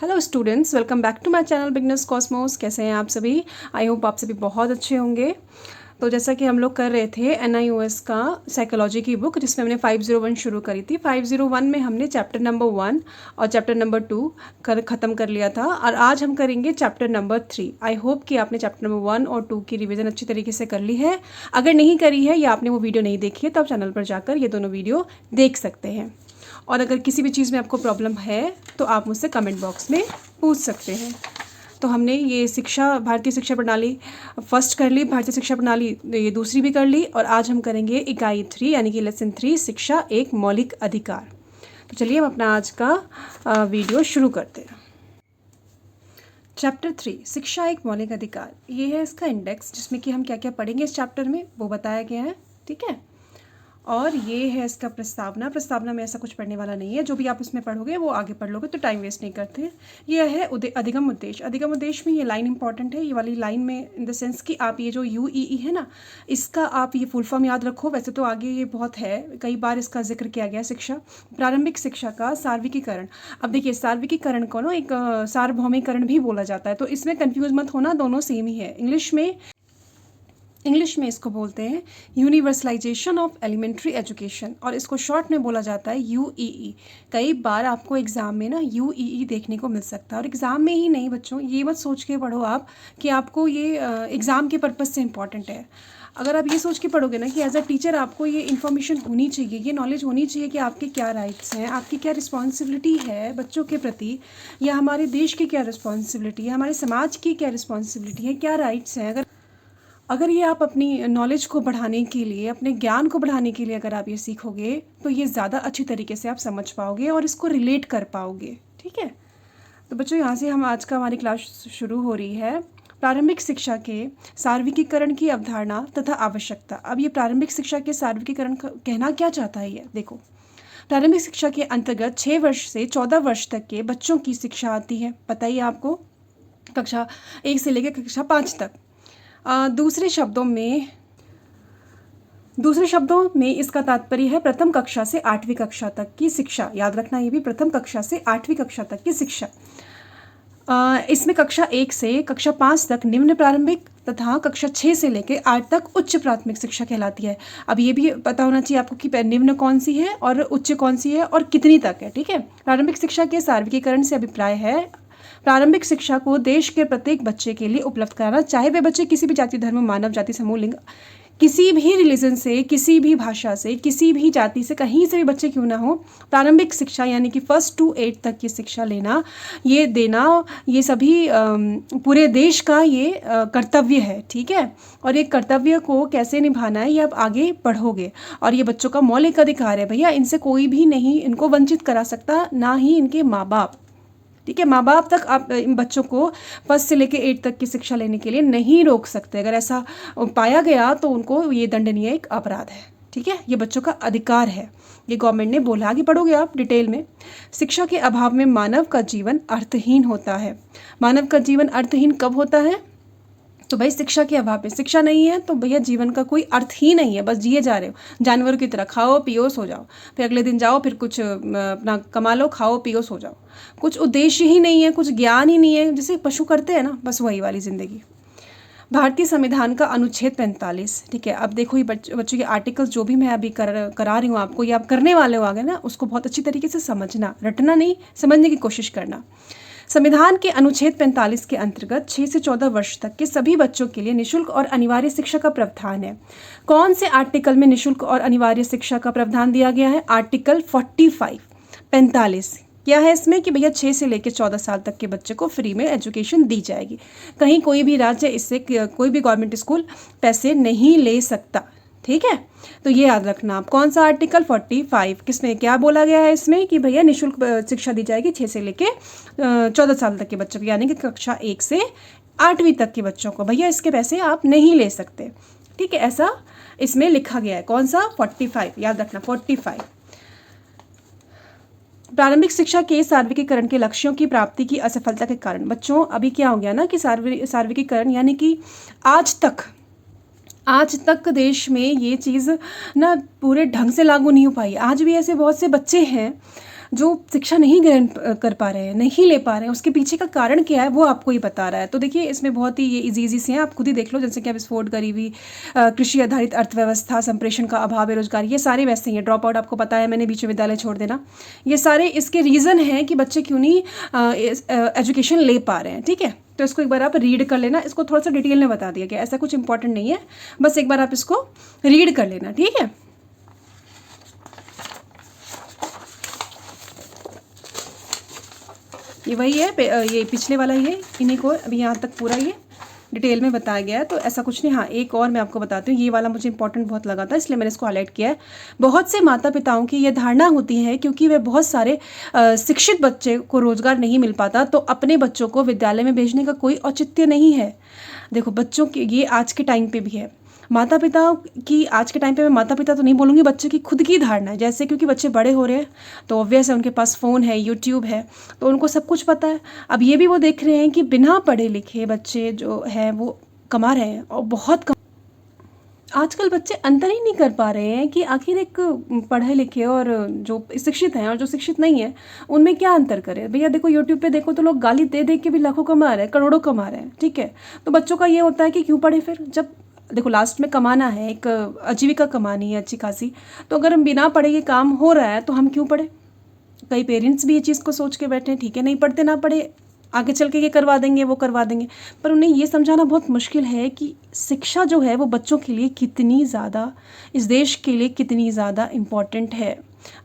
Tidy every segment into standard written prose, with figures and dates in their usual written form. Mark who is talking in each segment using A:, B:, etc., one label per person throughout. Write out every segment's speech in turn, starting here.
A: Hello students, welcome back to my channel beginners cosmos. कैसे हैं आप सभी? आई होप आप सभी बहुत अच्छे होंगे। तो जैसा कि हम लोग कर रहे थे NIOS का साइकोलॉजी की बुक, जिसमें हमने 501 शुरू करी थी। 501 में हमने चैप्टर नंबर 1 और चैप्टर नंबर 2 ख़त्म कर लिया था, और आज हम करेंगे चैप्टर नंबर 3। आई होप कि आपने चैप्टर नंबर 1 और 2 की रिवीजन अच्छी तरीके से कर ली है। अगर नहीं करी है या आपने वो वीडियो नहीं देखी है तो आप चैनल पर जाकर ये दोनों वीडियो देख सकते हैं। और अगर किसी भी चीज़ में आपको प्रॉब्लम है तो आप मुझसे कमेंट बॉक्स में पूछ सकते हैं। तो हमने ये भारतीय शिक्षा प्रणाली फर्स्ट कर ली, भारतीय शिक्षा प्रणाली ये दूसरी भी कर ली, और आज हम करेंगे इकाई 3 यानी कि लेसन 3, शिक्षा एक मौलिक अधिकार। तो चलिए हम अपना आज का वीडियो शुरू करते हैं। चैप्टर 3, शिक्षा एक मौलिक अधिकार, ये है इसका इंडेक्स, जिसमें कि हम क्या क्या पढ़ेंगे इस चैप्टर में वो बताया गया है। ठीक है, और ये है इसका प्रस्तावना में ऐसा कुछ पढ़ने वाला नहीं है। जो भी आप इसमें पढ़ोगे वो आगे पढ़ लोगे, तो टाइम वेस्ट नहीं करते हैं। ये है अधिगम उद्देश्य। अधिगम उद्देश्य में ये लाइन इंपॉर्टेंट है, ये वाली लाइन में, इन द सेंस कि आप ये जो UEE है ना, इसका आप ये फुल फॉर्म याद रखो। वैसे तो आगे ये बहुत है, कई बार इसका जिक्र किया गया। शिक्षा, प्रारंभिक शिक्षा का सार्वत्रिकीकरण। अब देखिए, सार्वत्रिकीकरण को ना एक सार्वभौमिकरण भी बोला जाता है, तो इसमें कन्फ्यूज मत होना, दोनों सेम ही है। इंग्लिश में इसको बोलते हैं यूनिवर्सलाइजेशन ऑफ एलिमेंट्री एजुकेशन, और इसको शॉर्ट में बोला जाता है UEE। कई बार आपको एग्ज़ाम में ना UEE देखने को मिल सकता है, और एग्ज़ाम में ही नहीं बच्चों, ये मत सोच के पढ़ो आप कि आपको ये एग्ज़ाम के पर्पज़ से इम्पॉर्टेंट है। अगर आप ये सोच के पढ़ोगे ना कि एज अ टीचर आपको ये इन्फॉर्मेशन होनी चाहिए, ये नॉलेज होनी चाहिए कि आपके क्या राइट्स हैं, आपकी क्या रिस्पॉन्सिबिलिटी है बच्चों के प्रति, या हमारे देश की क्या रिस्पॉन्सिबिलिटी है, हमारे समाज की क्या रिस्पॉन्सिबिलिटी है, क्या राइट्स हैं, अगर ये आप अपनी नॉलेज को बढ़ाने के लिए, अपने ज्ञान को बढ़ाने के लिए अगर आप ये सीखोगे, तो ये ज़्यादा अच्छी तरीके से आप समझ पाओगे और इसको रिलेट कर पाओगे। ठीक है, तो बच्चों यहाँ से हमारी क्लास शुरू हो रही है। प्रारंभिक शिक्षा के सार्वत्रिकीकरण की अवधारणा तथा आवश्यकता। अब ये प्रारंभिक शिक्षा के सार्वत्रिकीकरण कहना क्या चाहता है ये देखो। प्रारंभिक शिक्षा के अंतर्गत 6 वर्ष से 14 वर्ष तक के बच्चों की शिक्षा आती है, पता ही आपको, कक्षा 1 से लेकर कक्षा 5 तक। दूसरे शब्दों में इसका तात्पर्य है प्रथम कक्षा से 8वीं कक्षा तक की शिक्षा। याद रखना, ये भी प्रथम कक्षा से 8वीं कक्षा तक की शिक्षा। इसमें कक्षा 1 से कक्षा 5 तक निम्न प्रारंभिक तथा कक्षा 6 से लेकर 8 तक उच्च प्राथमिक शिक्षा कहलाती है। अब ये भी पता होना चाहिए आपको कि निम्न कौन सी है और उच्च कौन सी है और कितनी तक है। ठीक है, प्रारंभिक शिक्षा के सार्वत्रिकीकरण से अभिप्राय है प्रारंभिक शिक्षा को देश के प्रत्येक बच्चे के लिए उपलब्ध कराना, चाहे वे बच्चे किसी भी जाति, धर्म, मानव जाति, समूह, लिंग, किसी भी रिलीजन से, किसी भी भाषा से, किसी भी जाति से, कहीं से भी बच्चे क्यों ना हो, प्रारंभिक शिक्षा यानी कि 1 to 8 तक की शिक्षा लेना, ये देना, ये सभी पूरे देश का ये कर्तव्य है। ठीक है, और ये कर्तव्य को कैसे निभाना है ये आप आगे पढ़ोगे, और ये बच्चों का मौलिक अधिकार है भैया। इनसे कोई भी नहीं इनको वंचित करा सकता, ना ही इनके माँ बाप। ठीक है, माँ बाप तक आप इन बच्चों को 1 से लेकर 8 तक की शिक्षा लेने के लिए नहीं रोक सकते। अगर ऐसा पाया गया तो उनको ये दंडनीय एक अपराध है। ठीक है, ये बच्चों का अधिकार है, ये गवर्नमेंट ने बोला। आगे पढ़ोगे आप डिटेल में। शिक्षा के अभाव में मानव का जीवन अर्थहीन होता है। मानव का जीवन अर्थहीन कब होता है? तो भाई शिक्षा के अभाव में, शिक्षा नहीं है तो भैया जीवन का कोई अर्थ ही नहीं है, बस जिए जा रहे हो जानवरों की तरह, खाओ पियो सो जाओ, फिर अगले दिन जाओ फिर कुछ अपना कमा लो, खाओ पियो सो जाओ, कुछ उद्देश्य ही नहीं है, कुछ ज्ञान ही नहीं है, जैसे पशु करते हैं ना, बस वही वाली ज़िंदगी। भारतीय संविधान का अनुच्छेद 45। ठीक है, अब देखो ये बच्चों के आर्टिकल्स जो भी मैं अभी करा रही हूँ आपको, ये आप करने वाले हो आगे ना, उसको बहुत अच्छी तरीके से समझना, रटना नहीं, समझने की कोशिश करना। संविधान के अनुच्छेद 45 के अंतर्गत 6 से 14 वर्ष तक के सभी बच्चों के लिए निःशुल्क और अनिवार्य शिक्षा का प्रावधान है। कौन से आर्टिकल में निःशुल्क और अनिवार्य शिक्षा का प्रावधान दिया गया है? आर्टिकल 45 क्या है इसमें कि भैया 6 से लेकर 14 साल तक के बच्चे को फ्री में एजुकेशन दी जाएगी। कहीं कोई भी राज्य इससे, कोई भी गवर्नमेंट स्कूल पैसे नहीं ले सकता। ठीक है, तो ये याद रखना आप। कौन सा आर्टिकल 45, किसमें क्या बोला गया है इसमें कि भैया निःशुल्क शिक्षा दी जाएगी 6 से लेके 14 साल तक के बच्चों को, यानी कि कक्षा 1 से 8वीं तक के बच्चों को भैया इसके पैसे आप नहीं ले सकते। ठीक है, ऐसा इसमें लिखा गया है। कौन सा? 45, याद रखना 45। प्रारंभिक शिक्षा के सार्वत्रिकीकरण के लक्ष्यों की प्राप्ति की असफलता के कारण, बच्चों अभी क्या हो गया ना कि सार्वत्रिकीकरण यानी कि आज तक देश में ये चीज़ ना पूरे ढंग से लागू नहीं हो पाई। आज भी ऐसे बहुत से बच्चे हैं जो शिक्षा नहीं ग्रहण कर पा रहे हैं, नहीं ले पा रहे हैं, उसके पीछे का कारण क्या है वो आपको ही बता रहा है। तो देखिए इसमें बहुत ही ये इजी से हैं, आप खुद ही देख लो, जैसे कि विस्फोट, गरीबी, कृषि आधारित अर्थव्यवस्था, संप्रेषण का अभाव, बेरोजगारी, ये सारे वैसे ही हैं। ड्रॉप आउट आपको पता है, मैंने बीच में विद्यालय छोड़ देना, ये सारे इसके रीज़न हैं कि बच्चे क्यों नहीं एजुकेशन ले पा रहे हैं। ठीक है, तो इसको एक बार आप रीड कर लेना, इसको थोड़ा सा डिटेल में बता दिया गया, ऐसा कुछ इंपॉर्टेंट नहीं है, बस एक बार आप इसको रीड कर लेना। ठीक है, ये वही है, ये पिछले वाला ही है, इन्हीं को अभी यहाँ तक पूरा ये डिटेल में बताया गया है। तो ऐसा कुछ नहीं। हाँ, एक और मैं आपको बताती हूँ, ये वाला मुझे इंपॉर्टेंट बहुत लगा था, इसलिए मैंने इसको हाईलाइट किया है। बहुत से माता पिताओं की ये धारणा होती है क्योंकि वे बहुत सारे शिक्षित बच्चे को रोजगार नहीं मिल पाता तो अपने बच्चों को विद्यालय में भेजने का कोई औचित्य नहीं है। देखो बच्चों की ये आज के टाइम पे भी है, माता पिता की आज के टाइम पे मैं माता पिता तो नहीं बोलूँगी, बच्चे की खुद की धारणा है। जैसे क्योंकि बच्चे बड़े हो रहे हैं तो ऑब्वियस है उनके पास फ़ोन है, यूट्यूब है, तो उनको सब कुछ पता है। अब ये भी वो देख रहे हैं कि बिना पढ़े लिखे बच्चे जो हैं वो कमा रहे हैं और बहुत कम। आजकल बच्चे अंतर ही नहीं कर पा रहे हैं कि आखिर एक पढ़े लिखे और जो शिक्षित हैं और जो शिक्षित नहीं है उनमें क्या अंतर करें। भैया देखो यूट्यूब पे देखो तो लोग गाली दे दे के भी लाखों कमा रहे हैं, करोड़ों कमा रहे हैं। ठीक है, तो बच्चों का ये होता है कि क्यों पढ़े फिर, जब देखो लास्ट में कमाना है, एक आजीविका कमानी है अच्छी खासी, तो अगर हम बिना पढ़े ये काम हो रहा है तो हम क्यों पढ़े। कई पेरेंट्स भी ये चीज़ को सोच के बैठे हैं, ठीक है नहीं पढ़ते ना पढ़े, आगे चल के ये करवा देंगे वो करवा देंगे, पर उन्हें ये समझाना बहुत मुश्किल है कि शिक्षा जो है वो बच्चों के लिए कितनी ज़्यादा, इस देश के लिए कितनी ज़्यादा इम्पॉर्टेंट है।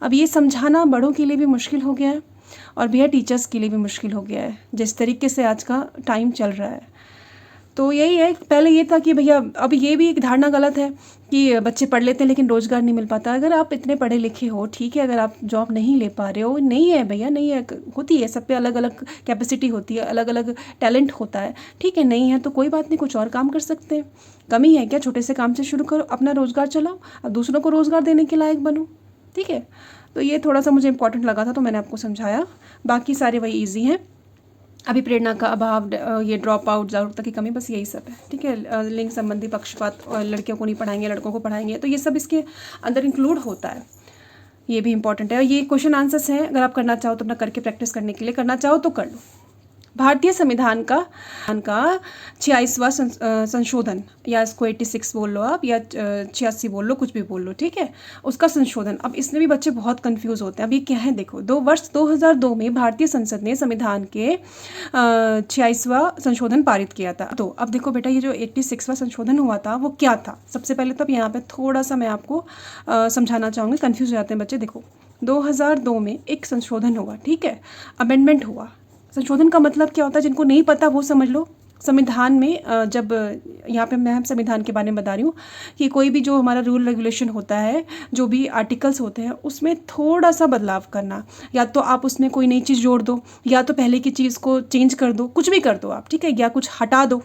A: अब ये समझाना बड़ों के लिए भी मुश्किल हो गया है और भैया टीचर्स के लिए भी मुश्किल हो गया है, जिस तरीके से आज का टाइम चल रहा है। तो यही है, पहले ये था कि भैया, अब ये भी एक धारणा गलत है कि बच्चे पढ़ लेते हैं लेकिन रोज़गार नहीं मिल पाता। अगर आप इतने पढ़े लिखे हो, ठीक है, अगर आप जॉब नहीं ले पा रहे हो, नहीं है भैया, नहीं है, होती है, सब पे अलग अलग कैपेसिटी होती है, अलग अलग टैलेंट होता है। ठीक है, नहीं है तो कोई बात नहीं, कुछ और काम कर सकते हैं। कमी है क्या, छोटे से काम से शुरू करो, अपना रोज़गार चलाओ, अब दूसरों को रोज़गार देने के लायक बनो। ठीक है, तो ये थोड़ा सा मुझे इंपॉर्टेंट लगा था तो मैंने आपको समझाया, बाकी सारे वही ईजी हैं। अभिप्रेरणा का अभाव, ये ड्रॉप आउट, जागरूकता की कमी, बस यही सब है। ठीक है, लिंग संबंधी पक्षपात, और लड़कियों को नहीं पढ़ाएंगे लड़कों को पढ़ाएंगे, तो ये सब इसके अंदर इंक्लूड होता है, ये भी इंपॉर्टेंट है। और ये क्वेश्चन आंसर्स हैं, अगर आप करना चाहो तो अपना करके प्रैक्टिस करने के लिए, करना चाहो तो कर लो। भारतीय संविधान का 86वां संशोधन, या इसको 86 बोल लो आप, या 86 बोल लो, कुछ भी बोल लो, ठीक है, उसका संशोधन। अब इसमें भी बच्चे बहुत कंफ्यूज होते हैं। अब ये क्या है, देखो, 2002 में भारतीय संसद ने संविधान के 86वां संशोधन पारित किया था। तो अब देखो बेटा, ये जो 86वां संशोधन हुआ था वो क्या था, सबसे पहले तो अब यहाँ पे थोड़ा सा मैं आपको समझाना चाहूँगी, कन्फ्यूज हो जाते हैं बच्चे। देखो 2002 में एक संशोधन हुआ, ठीक है, अमेंडमेंट हुआ। संशोधन का मतलब क्या होता है, जिनको नहीं पता वो समझ लो। संविधान में जब, यहाँ पे मैं संविधान के बारे में बता रही हूँ कि कोई भी जो हमारा रूल रेगुलेशन होता है, जो भी आर्टिकल्स होते हैं, उसमें थोड़ा सा बदलाव करना, या तो आप उसमें कोई नई चीज़ जोड़ दो, या तो पहले की चीज़ को चेंज कर दो, कुछ भी कर दो आप, ठीक है, या कुछ हटा दो,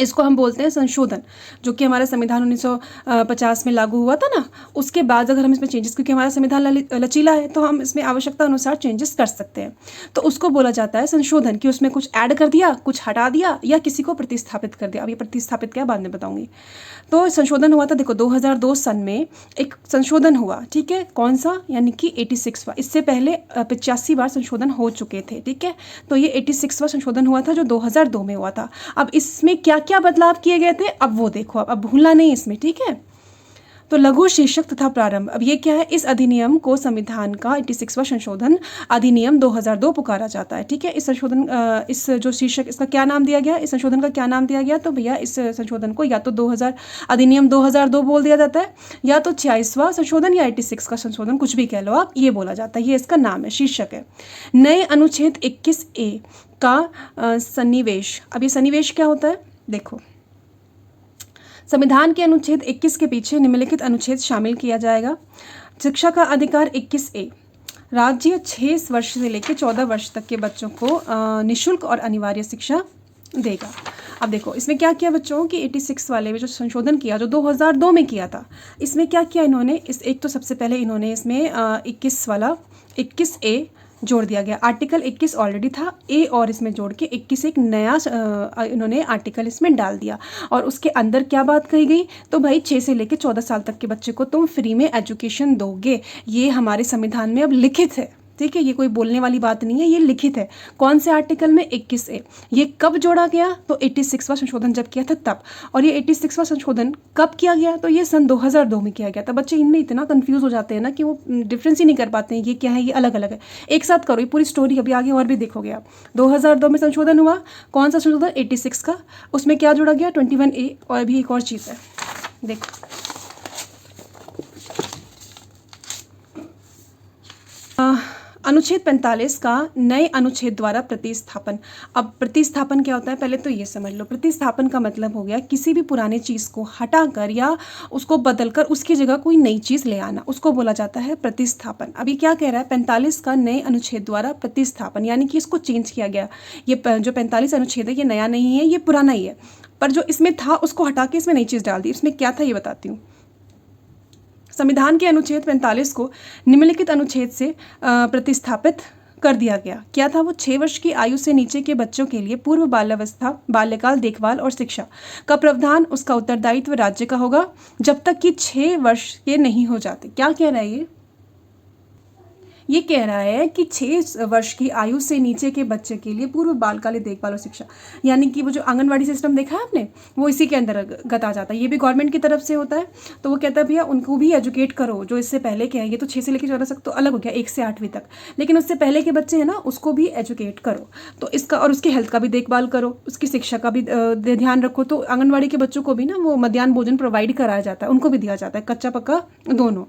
A: इसको हम बोलते हैं संशोधन। जो कि हमारा संविधान 1950 में लागू हुआ था ना, उसके बाद अगर हम इसमें चेंजेस, क्योंकि हमारा संविधान लचीला है तो हम इसमें आवश्यकता अनुसार चेंजेस कर सकते हैं, तो उसको बोला जाता है संशोधन, कि उसमें कुछ ऐड कर दिया, कुछ हटा दिया, या किसी को प्रतिस्थापित कर दिया। अब ये प्रतिस्थापित क्या बाद में बताऊंगी। तो संशोधन हुआ था, देखो 2002 सन में एक संशोधन हुआ, ठीक है, कौन सा, यानी कि 86वां। इससे पहले 85 बार संशोधन हो चुके थे, ठीक है, तो ये 86वां संशोधन हुआ था जो 2002 में हुआ था। अब इसमें क्या क्या बदलाव किए गए थे, अब वो देखो, अब भूलना नहीं इसमें, ठीक है। तो लघु शीर्षक तथा प्रारंभ, अब ये क्या है, इस अधिनियम को संविधान का 86वां संशोधन अधिनियम 2002 पुकारा जाता है, ठीक है। इस संशोधन, इस जो शीर्षक, इसका क्या नाम दिया गया, इस संशोधन का क्या नाम दिया गया, तो भैया इस संशोधन को या तो 2000 अधिनियम 2002 बोल दिया जाता है, या तो 86वां संशोधन, या 86 का संशोधन, कुछ भी कह लो आप, ये बोला जाता है, ये इसका नाम है, शीर्षक है। नए अनुच्छेद 21A का सन्निवेश। अब ये सन्निवेश क्या होता है, देखो, संविधान के अनुच्छेद 21 के पीछे निम्नलिखित अनुच्छेद शामिल किया जाएगा। शिक्षा का अधिकार 21A, राज्य 6 वर्ष से लेकर 14 वर्ष तक के बच्चों को निःशुल्क और अनिवार्य शिक्षा देगा। अब देखो इसमें क्या किया बच्चों कि 86 वाले में जो संशोधन किया, जो 2002 में किया था, इसमें क्या किया इन्होंने, इस एक तो सबसे पहले इन्होंने इसमें 21 वाला 21A जोड़ दिया गया। आर्टिकल 21 ऑलरेडी था, ए और इसमें जोड़ के 21 एक नया इन्होंने आर्टिकल इसमें डाल दिया। और उसके अंदर क्या बात कही गई, तो भाई 6 से लेकर 14 साल तक के बच्चे को तुम फ्री में एजुकेशन दोगे, ये हमारे संविधान में अब लिखित है, ठीक है, ये कोई बोलने वाली बात नहीं है, ये लिखित है। कौन से आर्टिकल में? 21A। ये कब जोड़ा गया? तो 86वां संशोधन जब किया था तब। और ये 86वां संशोधन कब किया गया? तो ये सन 2002 में किया गया था। बच्चे इनमें इतना कंफ्यूज हो जाते हैं ना कि वो डिफरेंस ही नहीं कर पाते हैं, ये क्या है, ये अलग अलग है। एक साथ करो, ये पूरी स्टोरी अभी आगे और भी देखोगे आप। 2002 में संशोधन हुआ। कौन सा संशोधन? 86 का। उसमें क्या जोड़ा गया? 21A। और अभी एक और चीज़ है, देखो, अनुच्छेद 45 का नए अनुच्छेद द्वारा प्रतिस्थापन। अब प्रतिस्थापन क्या होता है पहले तो ये समझ लो। प्रतिस्थापन का मतलब हो गया किसी भी पुराने चीज़ को हटाकर या उसको बदलकर उसकी जगह कोई नई चीज़ ले आना, उसको बोला जाता है प्रतिस्थापन। अभी क्या कह रहा है? 45 का नए अनुच्छेद द्वारा प्रतिस्थापन, यानी कि इसको चेंज किया गया। ये जो 45 अनुच्छेद है ये नया नहीं है, ये पुराना ही है, पर जो इसमें था उसको हटा के इसमें नई चीज़ डाल दी। इसमें क्या था ये बताती हूँ। संविधान के अनुच्छेद 45 को निम्नलिखित अनुच्छेद से प्रतिस्थापित कर दिया गया। क्या था वो? 6 वर्ष की आयु से नीचे के बच्चों के लिए पूर्व बाल्यावस्था, बाल्यकाल, देखभाल और शिक्षा का प्रावधान उसका उत्तरदायित्व राज्य का होगा जब तक कि 6 वर्ष के नहीं हो जाते। क्या कह रहा है ये कह रहा है कि 6 वर्ष की आयु से नीचे के बच्चे के लिए पूर्व बालकालिक देखभाल और शिक्षा, यानी कि वो जो आंगनवाड़ी सिस्टम देखा है आपने, वो इसी के अंतर्गत आ जाता है। ये भी गवर्नमेंट की तरफ से होता है। तो वो कहता है भैया उनको भी एजुकेट करो, जो इससे पहले के हैं। ये तो 6 से लेकर 14 तक तो अलग हो गया, 1 से 8वीं तक, लेकिन उससे पहले के बच्चे हैं ना, उसको भी एजुकेट करो। तो इसका और उसकी हेल्थ का भी देखभाल करो, उसकी शिक्षा का भी ध्यान रखो। तो आंगनवाड़ी के बच्चों को भी ना वो मध्याह्न भोजन प्रोवाइड कराया जाता है, उनको भी दिया जाता है, कच्चा पक्का दोनों।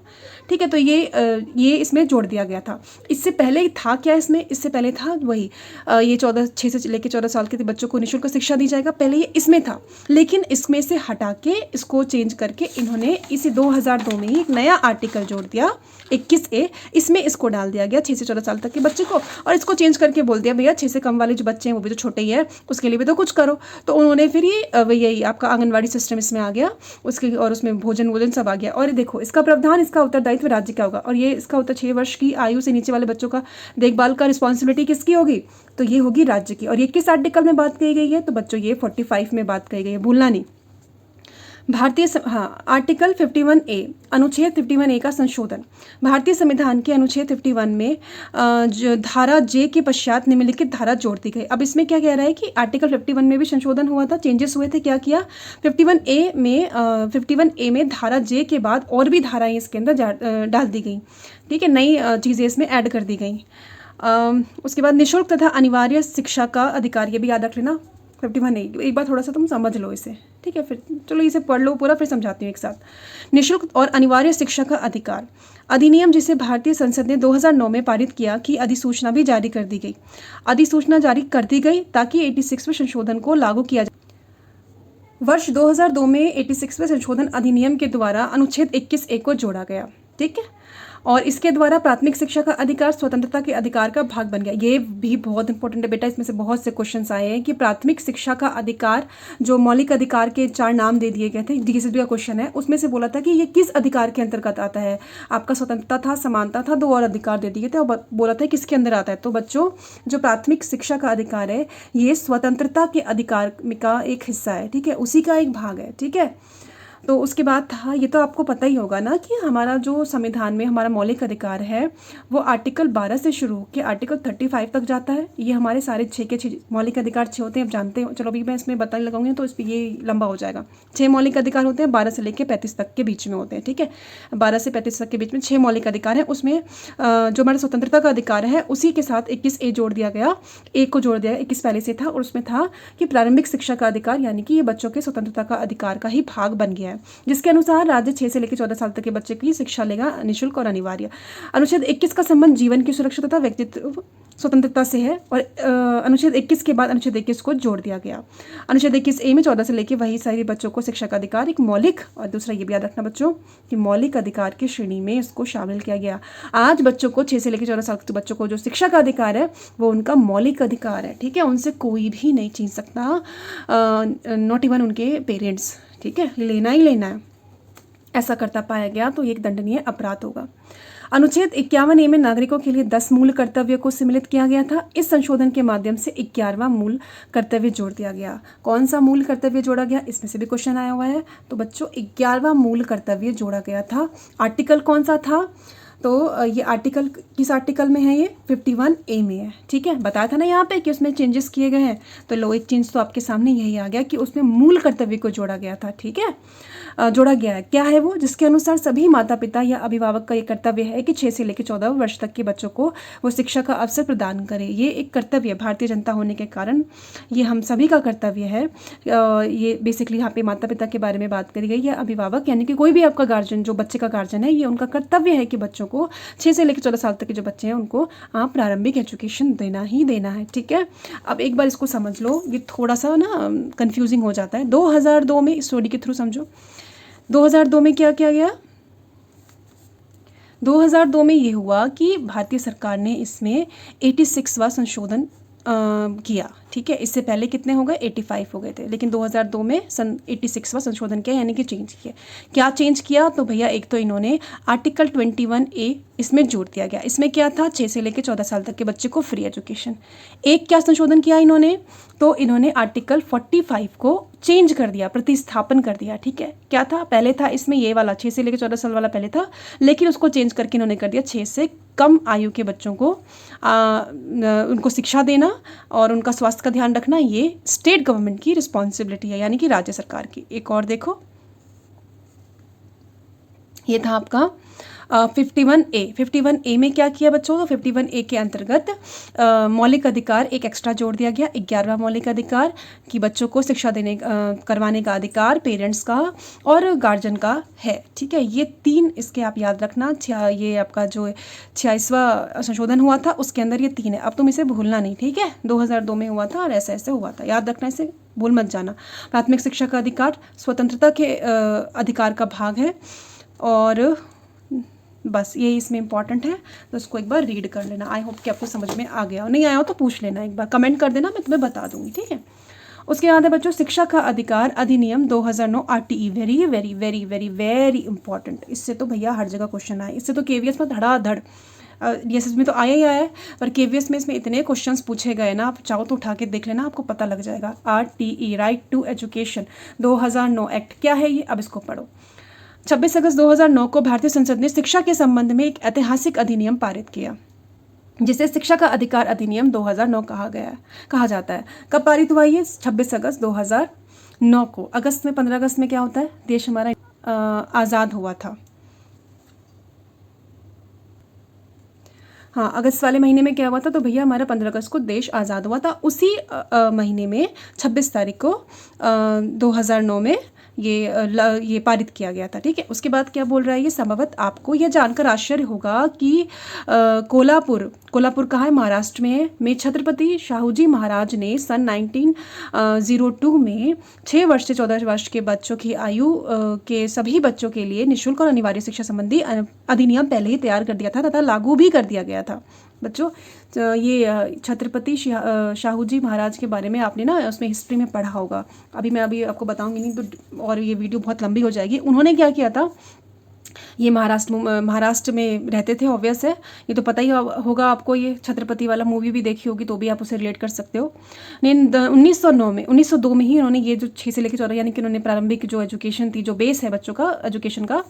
A: ठीक है, तो ये इसमें जोड़ दिया गया था। इससे पहले था क्या? इससे पहले था वही ये 6 से लेकर 14 साल के बच्चों को निःशुल्क शिक्षा दी जाएगा, पहले ये इसमें था। लेकिन इसमें से हटा के इसको चेंज करके इन्होंने इसी 2002 में ही एक नया आर्टिकल जोड़ दिया 21A। इसमें इसको डाल दिया गया 6 से 14 साल तक के बच्चे को, और इसको चेंज करके बोल दिया भैया 6 से कम वाले जो बच्चे हैं वो भी तो छोटे ही है, उसके लिए भी तो कुछ करो। तो उन्होंने फिर ये यही आपका आंगनवाड़ी सिस्टम इसमें आ गया उसके, और उसमें भोजन सब आ गया। और देखो इसका प्रावधान, इसका उत्तरदायित्व राज्य का होगा। और ये इसका उत्तर 6 वर्ष की आयु से नीचे वाले बच्चों का देखभाल का रिस्पॉन्सिबिलिटी किसकी होगी? तो ये होगी राज्य की। और ये किस आर्टिकल में बात कही गई है? तो बच्चों ये 45 में बात कही गई है, भूलना नहीं। आर्टिकल 51A, अनुच्छेद 51A का संशोधन। भारतीय संविधान के अनुच्छेद 51 में जो धारा J के पश्चात निम्नलिखित धारा जोड़ दी गई। अब इसमें क्या कह रहा है कि आर्टिकल 51 में भी संशोधन हुआ था, चेंजेस हुए थे। क्या किया? 51A में धारा J के बाद और भी धाराएं इसके अंदर डाल दी गई। ठीक है, नई चीज़ें इसमें ऐड कर दी गई। उसके बाद निःशुल्क तथा अनिवार्य शिक्षा का अधिकार, ये भी याद रख लेना। 51A एक बार थोड़ा सा तुम समझ लो इसे, ठीक है? फिर चलो इसे पढ़ लो पूरा, फिर समझाती हूँ एक साथ। निःशुल्क और अनिवार्य शिक्षा का अधिकार अधिनियम, जिसे भारतीय संसद ने 2009 में पारित किया, की अधिसूचना भी जारी कर दी गई। अधिसूचना जारी कर दी गई ताकि 86वें संशोधन को लागू किया जाए। वर्ष 2002 में 86वें संशोधन अधिनियम के द्वारा अनुच्छेद 21A को जोड़ा गया। ठीक है, और इसके द्वारा प्राथमिक शिक्षा का अधिकार स्वतंत्रता के अधिकार का भाग बन गया। ये भी बहुत इंपॉर्टेंट है बेटा, इसमें से बहुत से क्वेश्चंस आए हैं कि प्राथमिक शिक्षा का अधिकार, जो मौलिक अधिकार के 4 नाम दे दिए गए थे, जीएसबी का क्वेश्चन है, उसमें से बोला था कि ये किस अधिकार के अंतर्गत आता है। आपका स्वतंत्रता था, समानता था, 2 और अधिकार दे दिए थे, और बोला था किसके अंदर आता है। तो बच्चों जो प्राथमिक शिक्षा का अधिकार है ये स्वतंत्रता के अधिकार का एक हिस्सा है। ठीक है, उसी का एक भाग है। ठीक है, तो उसके बाद था, ये तो आपको पता ही होगा ना कि हमारा जो संविधान में हमारा मौलिक अधिकार है वो आर्टिकल 12 से शुरू होकर आर्टिकल 35 तक जाता है। ये हमारे सारे 6 के 6 मौलिक अधिकार 6 होते हैं, आप जानते हो। चलो अभी मैं इसमें बताने लगाऊंगी तो इस पर ये लंबा हो जाएगा। 6 मौलिक अधिकार होते हैं, 12 से लेकर 35 तक के बीच में होते हैं। ठीक है, 12 से 35 तक के बीच में 6 मौलिक अधिकार हैं। उसमें जो हमारा स्वतंत्रता का अधिकार है उसी के साथ 21A जोड़ दिया गया, 1 को जोड़ दिया, 21 पहले से था। और उसमें था कि प्रारंभिक शिक्षा का अधिकार, यानी कि ये बच्चों के स्वतंत्रता का अधिकार का ही भाग बन गया है, जिसके अनुसार राज्य 6 से लेकर 14 साल तक के बच्चे की शिक्षा लेगा, निःशुल्क और अनिवार्य। अनुच्छेद 21 का संबंध जीवन की सुरक्षा तथा व्यक्तित्व स्वतंत्रता से है, और अनुच्छेद 21 के बाद अनुच्छेद 21 को जोड़ दिया गया। अनुच्छेद 21A में 14 से लेकर वही सारे बच्चों को शिक्षा का अधिकार एक मौलिक, और दूसरा ये भी याद रखना बच्चों कि मौलिक अधिकार की श्रेणी में इसको शामिल किया गया। आज बच्चों को 6 से लेकर 14 साल के बच्चों को जो शिक्षा का अधिकार है वो उनका मौलिक अधिकार है। ठीक है, उनसे कोई भी नहीं छीन सकता, नॉट इवन उनके पेरेंट्स। ठीक है, लेना ही लेना है। ऐसा करता पाया गया तो एक दंडनीय अपराध होगा। अनुच्छेद 51A में नागरिकों के लिए 10 मूल कर्तव्य को सम्मिलित किया गया था। इस संशोधन के माध्यम से 11वां मूल कर्तव्य जोड़ दिया गया। कौन सा मूल कर्तव्य जोड़ा गया? इसमें से भी क्वेश्चन आया हुआ है। तो बच्चों 11वां मूल कर्तव्य जोड़ा गया था। आर्टिकल कौन सा था? तो ये आर्टिकल किस आर्टिकल में है, ये 51A में है। ठीक है, बताया था ना यहाँ पे कि उसमें चेंजेस किए गए हैं। तो लो एक चेंज तो आपके सामने यही आ गया कि उसमें मूल कर्तव्य को जोड़ा गया था। ठीक है, जोड़ा गया है। क्या है वो? जिसके अनुसार सभी माता पिता या अभिभावक का ये कर्तव्य है कि 6 से लेकर 14 वर्ष तक के बच्चों को वो शिक्षा का अवसर प्रदान करें। ये एक कर्तव्य है, भारतीय जनता होने के कारण ये हम सभी का कर्तव्य है। ये बेसिकली यहाँ पे माता पिता के बारे में बात करी गई है। अभिभावक यानी कि कोई भी आपका गार्जियन, जो बच्चे का गार्जियन है, ये उनका कर्तव्य है कि बच्चों को 6 से लेकर 14 साल तक के जो बच्चे हैं उनको आप प्रारंभिक एजुकेशन देना ही देना है। ठीक है, अब एक बार इसको समझ लो, ये थोड़ा सा ना कन्फ्यूजिंग हो जाता है। 2002 में स्टोरी के थ्रू समझो। 2002 में क्या किया गया? 2002 में ये हुआ कि भारतीय सरकार ने इसमें 86वां संशोधन किया। ठीक है, इससे पहले कितने हो गए? 85 हो गए थे, लेकिन 2002 में 86वां संशोधन किया, यानी कि चेंज किया। क्या चेंज किया? तो भैया एक तो इन्होंने आर्टिकल 21A इसमें जोड़ दिया गया। इसमें क्या था? 6 से लेकर 14 साल तक के बच्चे को फ्री एजुकेशन। एक क्या संशोधन किया इन्होंने? तो इन्होंने आर्टिकल 45 को चेंज कर दिया, प्रतिस्थापन कर दिया। ठीक है, क्या था? पहले था इसमें ये वाला 6 से लेकर 14 साल वाला पहले था, लेकिन उसको चेंज करके इन्होंने कर दिया 6 से कम आयु के बच्चों को उनको शिक्षा देना और उनका स्वास्थ्य का ध्यान रखना, ये स्टेट गवर्नमेंट की रिस्पॉन्सिबिलिटी है, यानी कि राज्य सरकार की। एक और देखो, ये था आपका 51A। 51A में क्या किया बच्चों? तो 51A के अंतर्गत मौलिक अधिकार एक एक्स्ट्रा जोड़ दिया गया, 11वां मौलिक अधिकार, कि बच्चों को शिक्षा देने करवाने का अधिकार पेरेंट्स का और गार्जियन का है। ठीक है, ये 3 इसके आप याद रखना। ये आपका जो 86वां संशोधन हुआ था उसके अंदर ये 3 है। अब तुम इसे भूलना नहीं। ठीक है, 2002 में हुआ था और ऐसे ऐसे हुआ था, याद रखना, इसे भूल मत जाना। प्राथमिक शिक्षा का अधिकार स्वतंत्रता के अधिकार का भाग है, और बस यही इसमें इंपॉर्टेंट है। तो इसको एक बार रीड कर लेना। आई होप कि आपको समझ में आ गया हो, नहीं आया हो तो पूछ लेना, एक बार कमेंट कर देना, मैं तुम्हें बता दूंगी। ठीक है, उसके बाद है बच्चों शिक्षा का अधिकार अधिनियम 2009 RTE। Very very very very very important. इससे तो भैया हर जगह क्वेश्चन आए, इससे तो KVS में धड़ाधड़, DSS में तो आया ही आया है, पर KVS में इसमें इतने क्वेश्चंस पूछे गए ना, आप चाहो तो उठा के देख लेना, आपको पता लग जाएगा। RTE, right to education, 2009 act क्या है ये, अब इसको पढ़ो। 26 अगस्त 2009 को भारतीय संसद ने शिक्षा के संबंध में एक ऐतिहासिक अधिनियम पारित किया, जिसे शिक्षा का अधिकार अधिनियम 2009 कहा जाता है। कब पारित हुआ ये? 26 अगस्त 2009 को। अगस्त में 15 अगस्त में क्या होता है? देश हमारा आज़ाद हुआ था। हाँ, अगस्त वाले महीने में क्या हुआ था? तो भैया हमारा 15 अगस्त को देश आज़ाद हुआ था। उसी महीने में 26 तारीख को 2009 में ये पारित किया गया था। ठीक है, उसके बाद क्या बोल रहा है ये? संभवतः आपको यह जानकर आश्चर्य होगा कि कोल्हापुर कहाँ है? महाराष्ट्र में छत्रपति शाहूजी महाराज ने सन 1902 में 6 वर्ष से 14 वर्ष के बच्चों की आयु के सभी बच्चों के लिए निःशुल्क और अनिवार्य शिक्षा संबंधी अधिनियम पहले ही तैयार कर दिया था तथा लागू भी कर दिया गया था। बच्चों, ये छत्रपति शाहूजी महाराज के बारे में आपने ना उसमें हिस्ट्री में पढ़ा होगा। मैं आपको बताऊंगी नहीं तो, और ये वीडियो बहुत लंबी हो जाएगी। उन्होंने क्या किया था? ये महाराष्ट्र में रहते थे, ऑब्वियस है, ये तो पता ही होगा आपको। ये छत्रपति वाला मूवी भी देखी होगी तो भी आप उसे रिलेट कर सकते हो। 1902 में ही उन्होंने ये जो 6 से लेकर 14, यानी कि उन्होंने प्रारंभिक जो एजुकेशन थी, जो बेस है बच्चों का एजुकेशन का,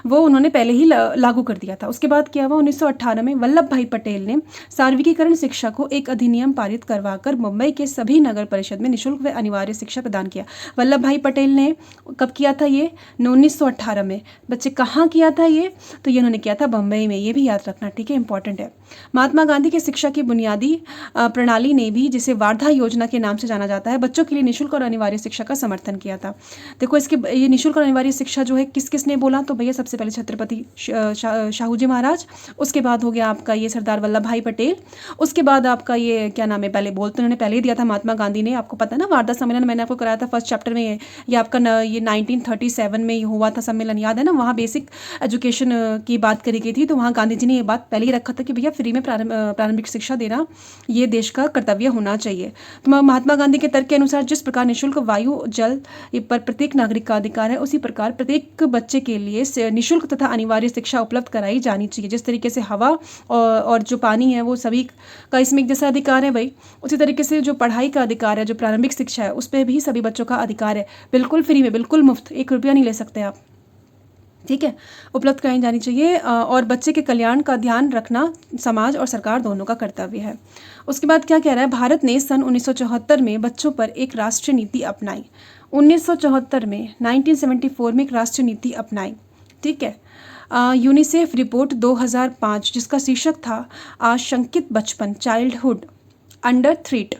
A: वो उन्होंने पहले ही लागू कर दिया था। उसके बाद क्या हुआ? 1918 में वल्लभ भाई पटेल ने सार्वत्रिकीकरण शिक्षा को एक अधिनियम पारित करवाकर मुंबई के सभी नगर परिषद में निःशुल्क व अनिवार्य शिक्षा प्रदान किया। वल्लभ भाई पटेल ने कब किया था ये? 1918 में। बच्चे कहाँ किया था ये? तो ये उन्होंने किया था बम्बई में, ये भी याद रखना। ठीक है, इंपॉर्टेंट है। महात्मा गांधी के शिक्षा की बुनियादी प्रणाली ने भी, जिसे वार्धा योजना के नाम से जाना जाता है, बच्चों के लिए निःशुल्क और अनिवार्य शिक्षा का समर्थन किया था। देखो, इसके ये निःशुल्क और अनिवार्य शिक्षा जो है किसने बोला? तो भैया सबसे पहले छत्रपति शाहूजी महाराज, उसके बाद हो गया आपका ये सरदार वल्लभ भाई पटेल, उसके बाद आपका ये क्या नाम है, पहले बोलते उन्होंने पहले ही दिया था महात्मा गांधी ने। आपको पता है ना, वार्धा सम्मेलन मैंने आपको कराया था फर्स्ट चैप्टर में। ये आपका ये 1937 में हुआ था सम्मेलन, याद है ना? वहाँ बेसिक एजुकेशन की बात करी गई थी, तो वहाँ गांधी जी ने ये बात पहले ही रखा था कि भैया फ्री में प्रारंभिक शिक्षा देना ये देश का कर्तव्य होना चाहिए। तो महात्मा गांधी के तर्क के अनुसार जिस प्रकार निःशुल्क वायु जल पर प्रत्येक नागरिक का अधिकार है, उसी प्रकार प्रत्येक बच्चे के लिए निःशुल्क तथा अनिवार्य शिक्षा उपलब्ध कराई जानी चाहिए। जिस तरीके से हवा और जो पानी है वो सभी का इसमें एक जैसा अधिकार है भाई, उसी तरीके से जो पढ़ाई का अधिकार है, जो प्रारंभिक शिक्षा है, उस पर भी सभी बच्चों का अधिकार है, बिल्कुल फ्री में, बिल्कुल मुफ्त, 1 रुपया नहीं ले सकते आप। ठीक है, उपलब्ध कराई जानी चाहिए और बच्चे के कल्याण का ध्यान रखना समाज और सरकार दोनों का कर्तव्य है। उसके बाद क्या कह रहा है, भारत ने सन 1974 में बच्चों पर एक राष्ट्रीय नीति अपनाई। 1974 में 1974 में एक राष्ट्रीय नीति अपनाई। ठीक है, यूनिसेफ रिपोर्ट 2005 जिसका शीर्षक था आशंकित बचपन चाइल्डहुड अंडर थ्रेट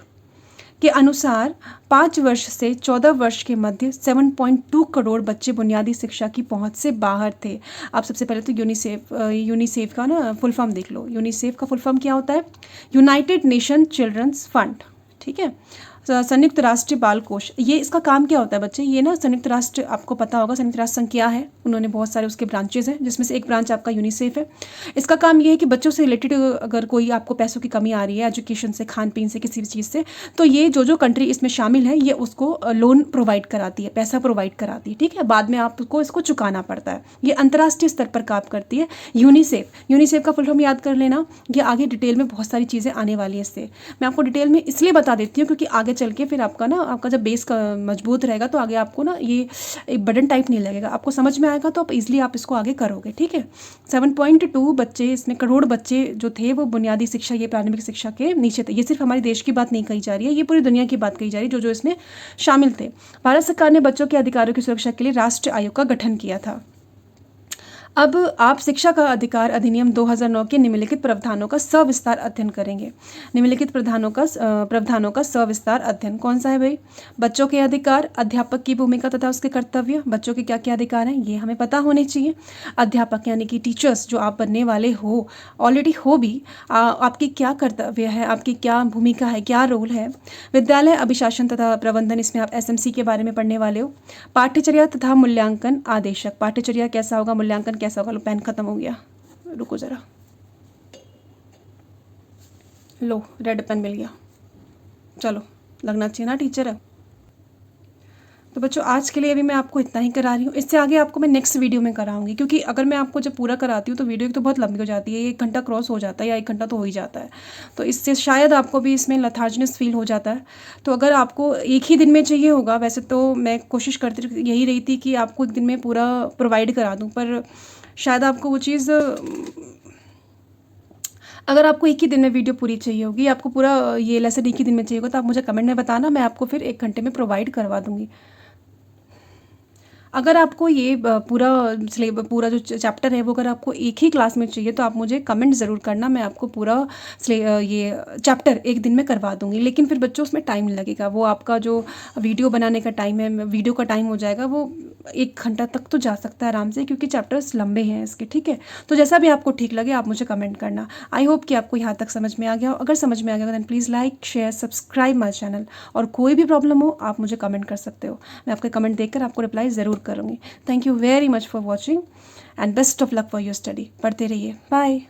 A: के अनुसार 5 वर्ष से 14 वर्ष के मध्य 7.2 करोड़ बच्चे बुनियादी शिक्षा की पहुंच से बाहर थे। आप सबसे पहले तो यूनिसेफ का ना फुल फॉर्म देख लो। यूनिसेफ का फुल फॉर्म क्या होता है? United Nation children's fund. ठीक है, संयुक्त राष्ट्र बाल कोष। ये इसका काम क्या होता है बच्चे? ये ना संयुक्त राष्ट्र, आपको पता होगा संयुक्त राष्ट्र संघ क्या है, उन्होंने बहुत सारे उसके ब्रांचेस हैं जिसमें से एक ब्रांच आपका यूनिसेफ है। इसका काम ये है कि बच्चों से रिलेटेड अगर कोई आपको पैसों की कमी आ रही है, एजुकेशन से, खान पीन से, किसी भी चीज़ से, तो ये जो कंट्री इसमें शामिल है ये उसको लोन प्रोवाइड कराती है, पैसा प्रोवाइड कराती है। ठीक है, बाद में आपको इसको चुकाना पड़ता है। ये अंतर्राष्ट्रीय स्तर पर काम करती है यूनिसेफ का फुल फॉर्म याद कर लेना। ये आगे डिटेल में बहुत सारी चीज़ें आने वाली है इससे। मैं आपको डिटेल में इसलिए बता देती हूँ क्योंकि आगे चल के फिर आपका जब बेस का मजबूत रहेगा तो आगे आपको ना ये एक बर्डन टाइप नहीं लगेगा, आपको समझ में आएगा तो आप इजीली आप इसको आगे करोगे। ठीक है, 7.2 बच्चे, इसमें करोड़ बच्चे जो थे वो बुनियादी शिक्षा, ये प्राथमिक शिक्षा के नीचे थे। ये सिर्फ हमारे देश की बात नहीं कही जा रही है, ये पूरी दुनिया की बात कही जा रही है जो इसमें शामिल थे। भारत सरकार ने बच्चों के अधिकारों की सुरक्षा के लिए राष्ट्रीय आयोग का गठन किया था। अब आप शिक्षा का अधिकार अधिनियम 2009 के निम्नलिखित प्रावधानों का सविस्तार अध्ययन करेंगे। निम्नलिखित प्रावधानों का सविस्तार अध्ययन कौन सा है भाई? बच्चों के अधिकार, अध्यापक की भूमिका तथा उसके कर्तव्य। बच्चों के क्या क्या अधिकार हैं ये हमें पता होने चाहिए। अध्यापक यानी कि टीचर्स जो आप बनने वाले हो, ऑलरेडी हो भी, आपकी क्या कर्तव्य है, आपकी क्या भूमिका है, क्या रोल है। विद्यालय अभिशासन तथा प्रबंधन, इसमें आप SMC के बारे में पढ़ने वाले हो। पाठ्यचर्या तथा मूल्यांकन आदेशक, पाठ्यचर्या कैसा होगा, मूल्यांकन कैसा होगा। लो, पेन खत्म हो गया, रुको जरा, लो रेड पेन मिल गया, चलो लगना चाहिए ना टीचर है। तो बच्चों आज के लिए अभी मैं आपको इतना ही करा रही हूँ, इससे आगे आपको मैं नेक्स्ट वीडियो में कराऊंगी क्योंकि अगर मैं आपको जब पूरा कराती हूँ तो वीडियो तो बहुत लंबी हो जाती है, 1 घंटा क्रॉस हो जाता है या 1 घंटा तो हो ही जाता है, तो इससे शायद आपको भी इसमें लथार्जनेस फील हो जाता है। तो अगर आपको एक ही दिन में चाहिए होगा, वैसे तो मैं कोशिश करती यही रही थी कि आपको एक दिन में पूरा प्रोवाइड करा दूँ, पर शायद आपको वो चीज़, अगर आपको एक ही दिन में वीडियो पूरी चाहिए होगी, आपको पूरा ये लेसन एक ही दिन में चाहिए होगा तो आप मुझे कमेंट में बताना, मैं आपको फिर 1 घंटे में प्रोवाइड करवा दूँगी। अगर आपको ये पूरा जो चैप्टर है वो अगर आपको एक ही क्लास में चाहिए तो आप मुझे कमेंट ज़रूर करना, मैं आपको पूरा ये चैप्टर एक दिन में करवा दूंगी। लेकिन फिर बच्चों उसमें टाइम लगेगा, वो आपका जो वीडियो बनाने का टाइम है, वीडियो का टाइम हो जाएगा वो 1 घंटा तक तो जा सकता है आराम से, क्योंकि चैप्टर्स लंबे हैं इसके। ठीक है, तो जैसा भी आपको ठीक लगे आप मुझे कमेंट करना। आई होप कि आपको यहाँ तक समझ में आ गया हो। अगर समझ में आ गया then please like share subscribe my channel, और कोई भी प्रॉब्लम हो आप मुझे कमेंट कर सकते हो, मैं आपके कमेंट देखकर आपको रिप्लाई ज़रूर करूँगी। Thank you very much for watching and best of luck for your study. पढ़ते रहिए, बाय।